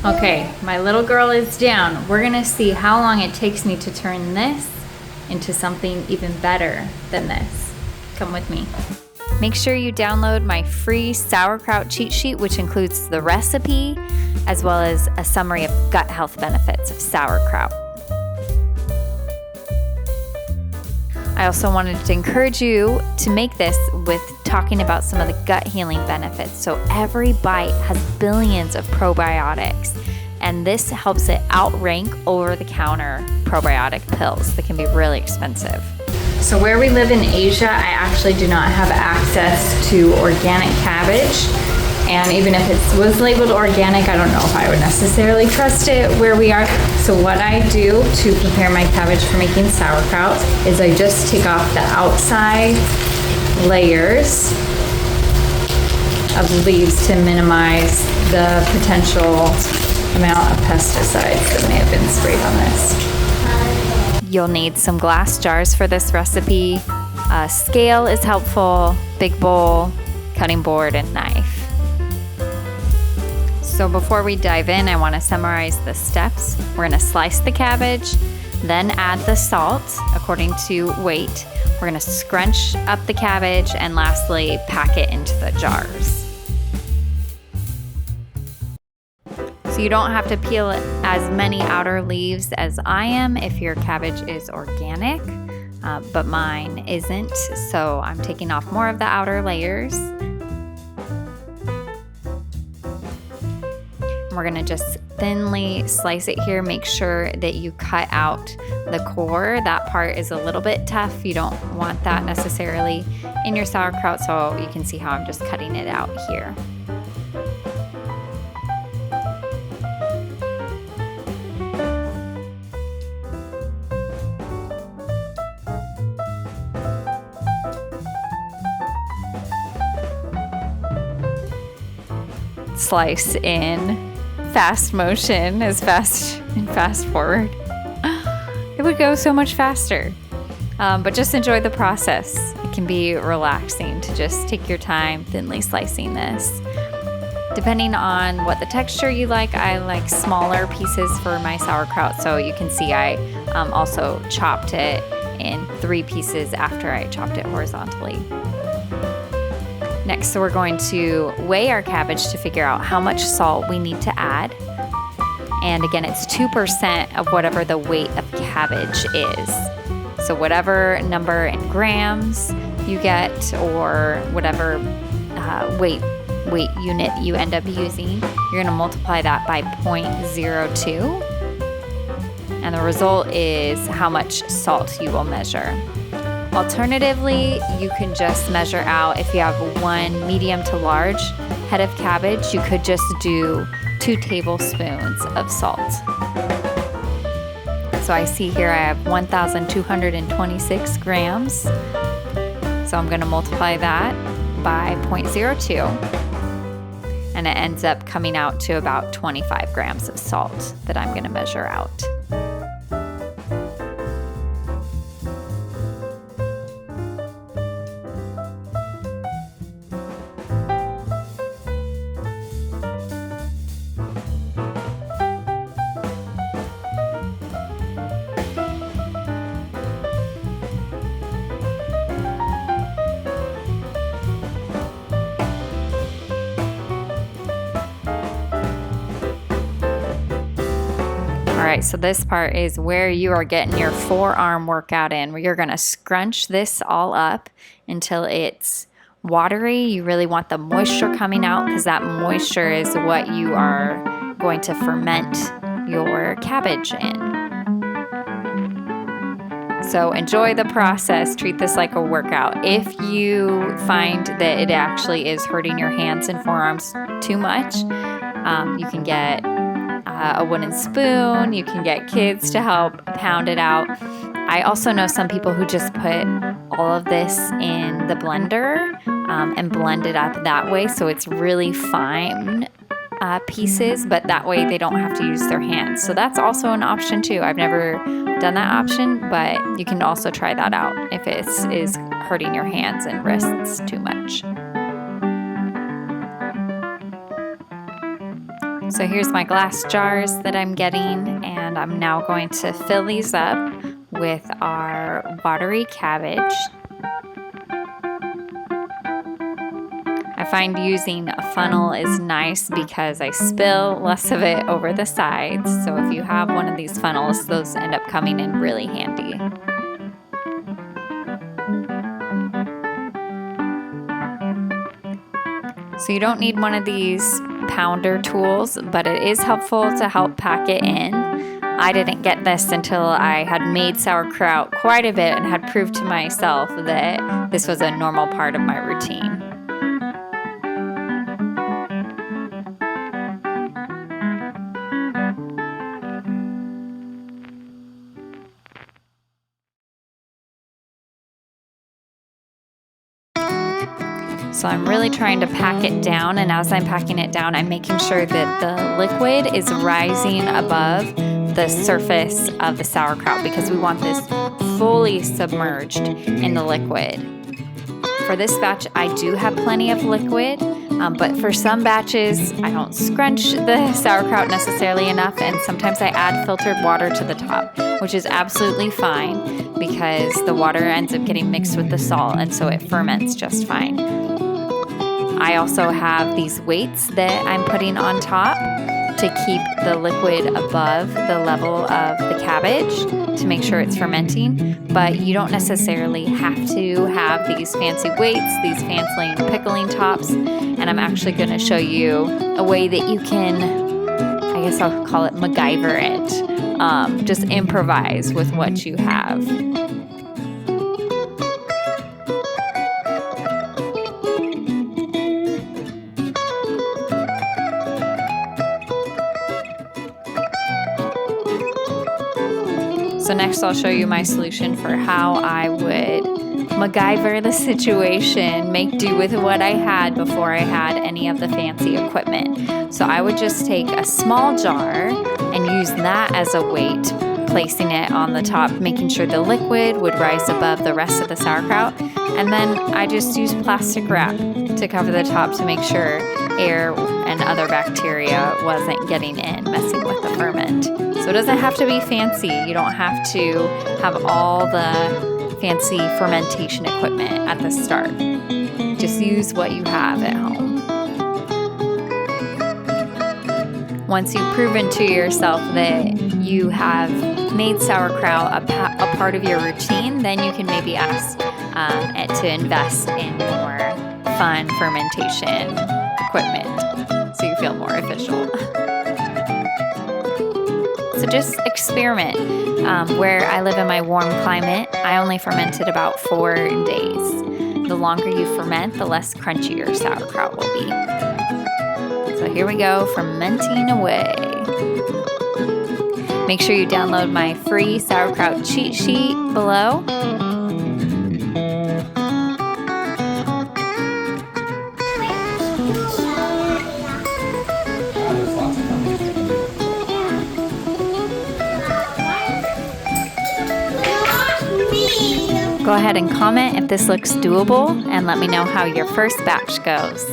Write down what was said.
Okay, my little girl is down. We're gonna see how long it takes me to turn this into something even better than this. Come with me. Make sure you download my free sauerkraut cheat sheet, which includes the recipe as well as a summary of gut health benefits of sauerkraut. I also wanted to encourage you to make this with talking about some of the gut healing benefits. So every bite has billions of probiotics, and this helps it outrank over-the-counter probiotic pills that can be really expensive. So where we live in Asia, I actually do not have access to organic cabbage. And even if it was labeled organic, I don't know if I would necessarily trust it where we are. So what I do to prepare my cabbage for making sauerkraut is I just take off the outside layers of leaves to minimize the potential amount of pesticides that may have been sprayed on this. You'll need some glass jars for this recipe. A scale is helpful, big bowl, cutting board, and knife. So before we dive in, I want to summarize the steps. We're going to slice the cabbage, then add the salt according to weight. We're going to scrunch up the cabbage, and lastly, pack it into the jars. So you don't have to peel as many outer leaves as I am if your cabbage is organic, but mine isn't. So I'm taking off more of the outer layers. We're gonna just thinly slice it here. Make sure that you cut out the core. That part is a little bit tough. You don't want that necessarily in your sauerkraut, so you can see how I'm just cutting it out here. Slice in fast motion, as fast and fast forward. It would go so much faster. But just enjoy the process. It can be relaxing to just take your time thinly slicing this. Depending on what the texture you like, I like smaller pieces for my sauerkraut. So you can see I also chopped it in 3 pieces after I chopped it horizontally. Next, so we're going to weigh our cabbage to figure out how much salt we need to add. And again, it's 2% of whatever the weight of cabbage is. So whatever number in grams you get, or whatever weight unit you end up using, you're gonna multiply that by 0.02. And the result is how much salt you will measure. Alternatively, you can just measure out, if you have 1 medium to large head of cabbage, you could just do 2 tablespoons of salt. So I see here I have 1,226 grams. So I'm gonna multiply that by 0.02. And it ends up coming out to about 25 grams of salt that I'm gonna measure out. All right, so this part is where you are getting your forearm workout in, where you're gonna scrunch this all up until it's watery. You really want the moisture coming out, because that moisture is what you are going to ferment your cabbage in. So enjoy the process. Treat this like a workout. If you find that it actually is hurting your hands and forearms too much, you can get a wooden spoon. You can get kids to help pound it out. I also know some people who just put all of this in the blender and blend it up that way, so it's really fine pieces, but that way they don't have to use their hands. So that's also an option too. I've never done that option, but you can also try that out if it is hurting your hands and wrists too much. So here's my glass jars that I'm getting, and I'm now going to fill these up with our watery cabbage. I find using a funnel is nice because I spill less of it over the sides. So if you have one of these funnels, those end up coming in really handy. So you don't need one of these pounder tools, but it is helpful to help pack it in. I didn't get this until I had made sauerkraut quite a bit and had proved to myself that this was a normal part of my routine. So I'm really trying to pack it down, and as I'm packing it down, I'm making sure that the liquid is rising above the surface of the sauerkraut because we want this fully submerged in the liquid. For this batch, I do have plenty of liquid, but for some batches, I don't scrunch the sauerkraut necessarily enough, and sometimes I add filtered water to the top, which is absolutely fine because the water ends up getting mixed with the salt, and so it ferments just fine. I also have these weights that I'm putting on top to keep the liquid above the level of the cabbage to make sure it's fermenting, but you don't necessarily have to have these fancy weights, these fancy pickling tops, and I'm actually going to show you a way that you can, I guess I'll call it MacGyver it, just improvise with what you have. So next I'll show you my solution for how I would MacGyver the situation, make do with what I had before I had any of the fancy equipment. So I would just take a small jar and use that as a weight, placing it on the top, making sure the liquid would rise above the rest of the sauerkraut. And then I just use plastic wrap to cover the top to make sure air and other bacteria wasn't getting in, messing with the ferment. So it doesn't have to be fancy. You don't have to have all the fancy fermentation equipment at the start. Just use what you have at home. Once you've proven to yourself that you have made sauerkraut a part of your routine, then you can maybe ask it to invest in more fun fermentation equipment so you feel more official. So just experiment. Where I live in my warm climate, I only fermented about 4 days. The longer you ferment, the less crunchy your sauerkraut will be. So here we go, fermenting away. Make sure you download my free sauerkraut cheat sheet below. Go ahead and comment if this looks doable and let me know how your first batch goes.